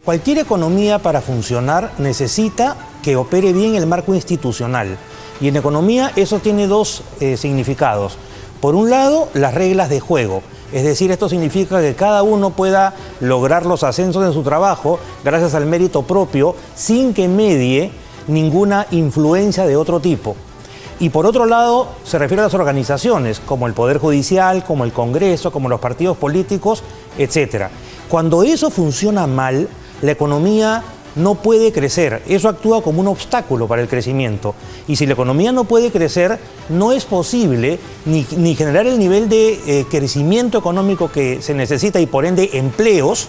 Cualquier economía para funcionar necesita que opere bien el marco institucional. Y en economía eso tiene dos significados. Por un lado, las reglas de juego. Es decir, esto significa que cada uno pueda lograr los ascensos en su trabajo gracias al mérito propio, sin que medie ninguna influencia de otro tipo. Y por otro lado, se refiere a las organizaciones, como el Poder Judicial, como el Congreso, como los partidos políticos, etc. Cuando eso funciona mal, la economía no puede crecer. Eso actúa como un obstáculo para el crecimiento. Y si la economía no puede crecer, no es posible ni generar el nivel de crecimiento económico que se necesita y por ende empleos,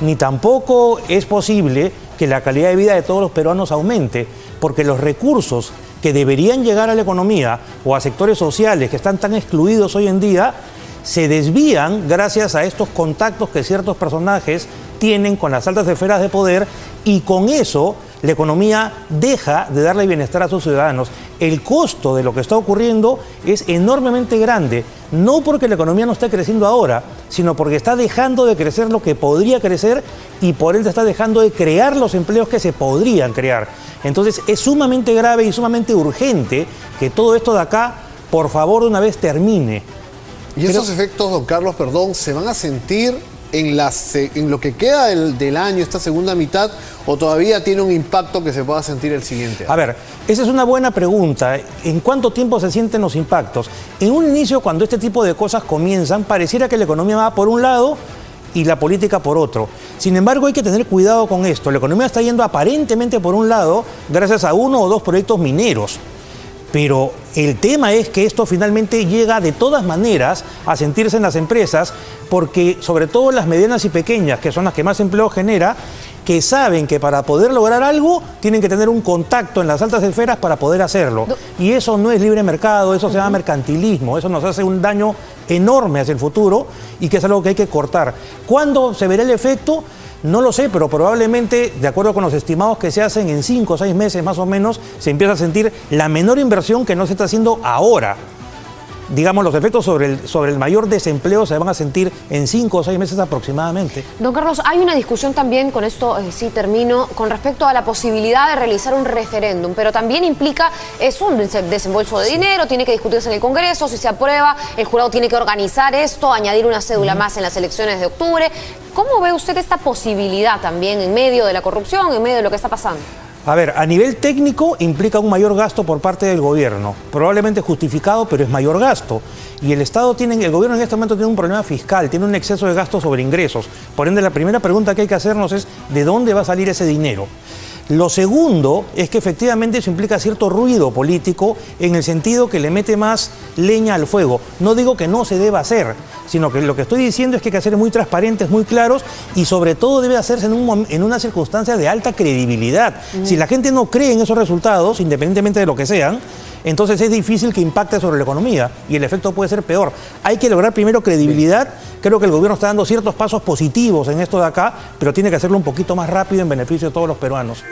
ni tampoco es posible que la calidad de vida de todos los peruanos aumente, porque los recursos que deberían llegar a la economía o a sectores sociales que están tan excluidos hoy en día, se desvían gracias a estos contactos que ciertos personajes tienen con las altas esferas de poder, y con eso la economía deja de darle bienestar a sus ciudadanos. El costo de lo que está ocurriendo es enormemente grande, no porque la economía no esté creciendo ahora, sino porque está dejando de crecer lo que podría crecer y por ende está dejando de crear los empleos que se podrían crear. Entonces es sumamente grave y sumamente urgente que todo esto de acá, por favor, de una vez termine. ¿Y esos efectos, don Carlos, se van a sentir en lo que queda del año, esta segunda mitad, o todavía tiene un impacto que se pueda sentir el siguiente año? A ver, esa es una buena pregunta. ¿En cuánto tiempo se sienten los impactos? En un inicio, cuando este tipo de cosas comienzan, pareciera que la economía va por un lado y la política por otro. Sin embargo, hay que tener cuidado con esto. La economía está yendo aparentemente por un lado gracias a uno o dos proyectos mineros. Pero el tema es que esto finalmente llega de todas maneras a sentirse en las empresas, porque sobre todo las medianas y pequeñas, que son las que más empleo genera, que saben que para poder lograr algo tienen que tener un contacto en las altas esferas para poder hacerlo. Y eso no es libre mercado, eso se llama mercantilismo, eso nos hace un daño enorme hacia el futuro y que es algo que hay que cortar. ¿Cuándo se verá el efecto? No lo sé, pero probablemente, de acuerdo con los estimados que se hacen, en 5 o 6 meses más o menos, se empieza a sentir la menor inversión que no se está haciendo ahora. Digamos, los efectos sobre el mayor desempleo se van a sentir en 5 o 6 meses aproximadamente. Don Carlos, hay una discusión también, con esto sí termino, con respecto a la posibilidad de realizar un referéndum, pero también implica, es un desembolso de dinero, tiene que discutirse en el Congreso, si se aprueba, el jurado tiene que organizar esto, añadir una cédula más en las elecciones de octubre. ¿Cómo ve usted esta posibilidad también en medio de la corrupción, en medio de lo que está pasando? A ver, a nivel técnico implica un mayor gasto por parte del gobierno, probablemente justificado, pero es mayor gasto. Y el gobierno en este momento tiene un problema fiscal, tiene un exceso de gastos sobre ingresos. Por ende, la primera pregunta que hay que hacernos es ¿de dónde va a salir ese dinero? Lo segundo es que efectivamente eso implica cierto ruido político en el sentido que le mete más leña al fuego. No digo que no se deba hacer, sino que lo que estoy diciendo es que hay que ser muy transparentes, muy claros y sobre todo debe hacerse en una circunstancia de alta credibilidad. Si la gente no cree en esos resultados, independientemente de lo que sean, entonces es difícil que impacte sobre la economía y el efecto puede ser peor. Hay que lograr primero credibilidad. Creo que el gobierno está dando ciertos pasos positivos en esto de acá, pero tiene que hacerlo un poquito más rápido en beneficio de todos los peruanos.